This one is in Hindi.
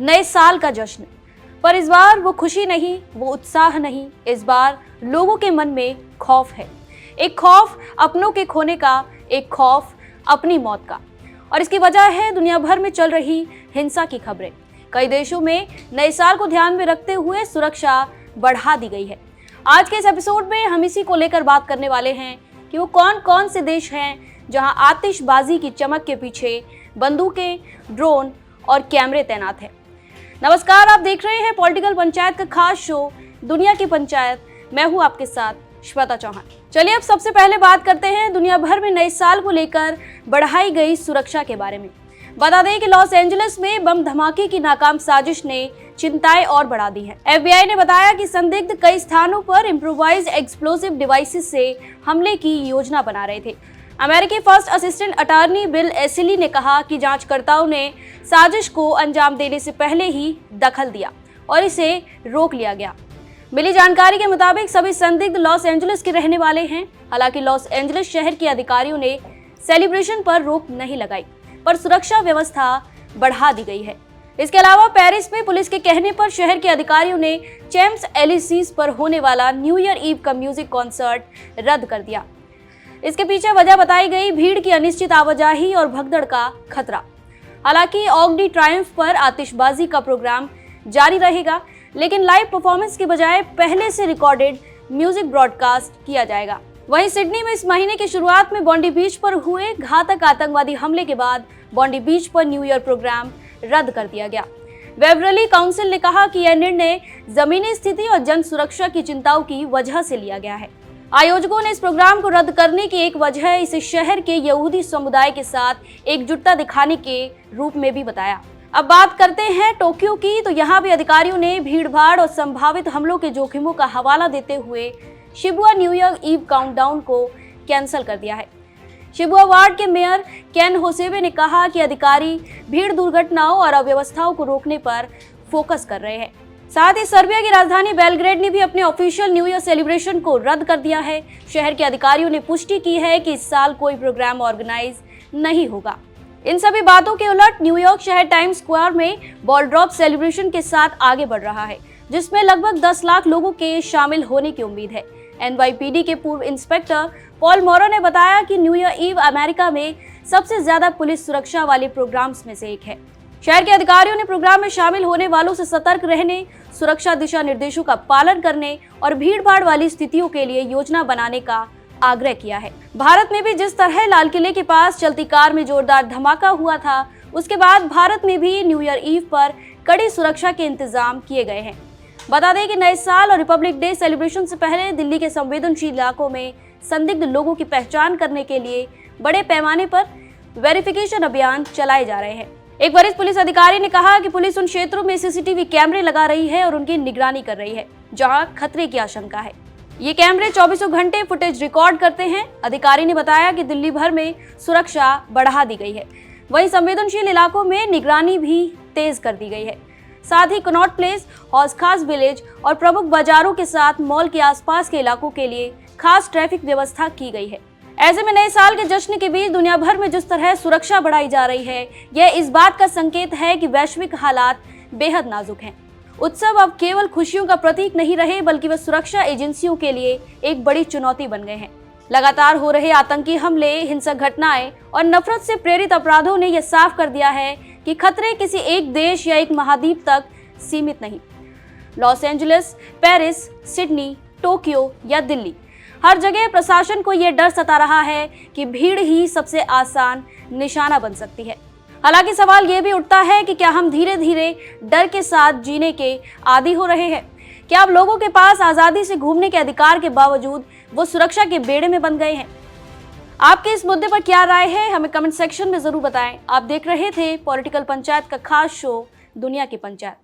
नए साल का जश्न। पर इस बार वो खुशी नहीं, वो उत्साह नहीं, इस बार लोगों के मन में खौफ है। एक खौफ अपनों के खोने का, एक खौफ अपनी मौत का। और इसकी वजह है दुनिया भर में चल रही हिंसा की खबरें। कई देशों में नए साल को ध्यान में रखते हुए सुरक्षा बढ़ा दी गई है। आज के इस एपिसोड में हम इसी को लेकर बात करने वाले हैं कि वो कौन कौन से देश हैं जहां आतिशबाजी की चमक के पीछे बंदूकें, ड्रोन और कैमरे तैनात हैं। नमस्कार, आप देख रहे हैं पॉलिटिकल पंचायत का खास शो दुनिया की पंचायत। मैं हूं आपके साथ श्वेता चौहान। चलिए अब सबसे पहले बात करते हैं दुनिया भर में नए साल को लेकर बढ़ाई गई सुरक्षा के बारे में। बता दें कि लॉस एंजलिस में बम धमाके की नाकाम साजिश ने चिंताएं और बढ़ा दी है। FBI ने बताया कि संदिग्ध कई स्थानों पर इम्प्रोवाइज्ड एक्सप्लोसिव डिवाइसेस से हमले की योजना बना रहे थे। अमेरिकी फर्स्ट असिस्टेंट अटॉर्नी बिल एसिली ने कहा कि जांचकर्ताओं ने साजिश को अंजाम देने से पहले ही दखल दिया और इसे रोक लिया गया। मिली जानकारी के मुताबिक सभी संदिग्ध लॉस एंजलिस के रहने वाले हैं। हालांकि लॉस एंजलिस शहर के अधिकारियों ने सेलिब्रेशन पर रोक नहीं लगाई, पर सुरक्षा व्यवस्था बढ़ा दी गई है। इसके अलावा पेरिस में पुलिस के कहने पर शहर के अधिकारियों ने चैम्प्स एलिसीज पर होने वाला न्यू ईयर ईव का म्यूजिक कॉन्सर्ट रद्द कर दिया। इसके पीछे वजह बताई गई भीड़ की अनिश्चित आवाजाही और भगदड़ का खतरा। हालांकि आर्क डी ट्रायम्फ पर आतिशबाजी का प्रोग्राम जारी रहेगा, लेकिन लाइव परफॉर्मेंस के बजाय पहले से रिकॉर्डेड म्यूजिक ब्रॉडकास्ट किया जाएगा। वहीं सिडनी में इस महीने की शुरुआत में बॉन्डी बीच पर हुए घातक आतंकवादी हमले के बाद बॉन्डी बीच पर न्यू ईयर प्रोग्राम रद्द कर दिया गया। वेवरली काउंसिल ने कहा कि यह निर्णय जमीनी स्थिति और जन सुरक्षा की चिंताओं की वजह से लिया गया है। आयोजकों ने इस प्रोग्राम को रद्द करने की एक वजह इसे शहर के यहूदी समुदाय के साथ एकजुटता दिखाने के रूप में भी बताया। अब बात करते हैं टोक्यो की, तो यहाँ भी अधिकारियों ने भीड़भाड़ और संभावित हमलों के जोखिमों का हवाला देते हुए Shibuya new year eve countdown को कैंसिल कर दिया है। शिबुया वार्ड के मेयर केन होसेवे ने कहा कि अधिकारी भीड़, दुर्घटनाओं और अव्यवस्थाओं को रोकने पर फोकस कर रहे हैं। साथ ही सर्बिया की राजधानी बेलग्रेड ने भी अपने ऑफिशियल न्यू ईयर सेलिब्रेशन को रद्द कर दिया है। शहर के अधिकारियों ने पुष्टि की है कि इस साल कोई प्रोग्राम ऑर्गेनाइज नहीं होगा। इन सभी बातों के उलट न्यूयॉर्क शहर टाइम्स स्क्वायर में बॉल ड्रॉप सेलिब्रेशन के साथ आगे बढ़ रहा है, जिसमें लगभग 10 लाख लोगों के शामिल होने की उम्मीद है। NYPD के पूर्व इंस्पेक्टर पॉल मोरो ने बताया कि न्यू ईयर ईव अमेरिका में सबसे ज्यादा पुलिस सुरक्षा वाले प्रोग्राम्स में से एक है। शहर के अधिकारियों ने प्रोग्राम में शामिल होने वालों से सतर्क रहने, सुरक्षा दिशा निर्देशों का पालन करने और भीड़भाड़ वाली स्थितियों के लिए योजना बनाने का आग्रह किया है। भारत में भी जिस तरह लाल किले के पास चलती कार में जोरदार धमाका हुआ था, उसके बाद भारत में भी न्यू ईयर ईव पर कड़ी सुरक्षा के इंतजाम किए गए हैं। बता दें कि नए साल और रिपब्लिक डे सेलिब्रेशन से पहले दिल्ली के संवेदनशील इलाकों में संदिग्ध लोगों की पहचान करने के लिए बड़े पैमाने पर वेरिफिकेशन अभियान चलाए जा रहे हैं। एक वरिष्ठ पुलिस अधिकारी ने कहा कि पुलिस उन क्षेत्रों में CCTV कैमरे लगा रही है और उनकी निगरानी कर रही है जहां खतरे की आशंका है। ये कैमरे 24 घंटे फुटेज रिकॉर्ड करते हैं। अधिकारी ने बताया कि दिल्ली भर में सुरक्षा बढ़ा दी गई है। वहीं संवेदनशील इलाकों में निगरानी भी तेज कर दी गई है। साथ ही कनॉट प्लेस, हौज खास विलेज और प्रमुख बाजारों के साथ मॉल के आसपास के इलाकों के लिए खास ट्रैफिक व्यवस्था की गई है। ऐसे में नए साल के जश्न के बीच दुनिया भर में जिस तरह सुरक्षा बढ़ाई जा रही है, यह इस बात का संकेत है कि वैश्विक हालात बेहद नाजुक हैं। उत्सव अब केवल खुशियों का प्रतीक नहीं रहे, बल्कि वे सुरक्षा एजेंसियों के लिए एक बड़ी चुनौती बन गए हैं। लगातार हो रहे आतंकी हमले, हिंसक घटनाएं और नफरत से प्रेरित अपराधों ने यह साफ कर दिया है कि खतरे किसी एक देश या एक महाद्वीप तक सीमित नहीं। Los Angeles, Paris, Sydney, Tokyo या दिल्ली, हर जगह प्रशासन को यह डर सता रहा है कि भीड़ ही सबसे आसान निशाना बन सकती है। हालांकि सवाल यह भी उठता है कि क्या हम धीरे धीरे डर के साथ जीने के आदी हो रहे हैं? क्या अब लोगों के पास आज़ादी से घूमने के अधिकार के बावजूद वो सुरक्षा के बेड़े में बंध गए हैं? आपके इस मुद्दे पर क्या राय है, हमें कमेंट सेक्शन में जरूर बताएं। आप देख रहे थे पॉलिटिकल पंचायत का खास शो दुनिया की पंचायत।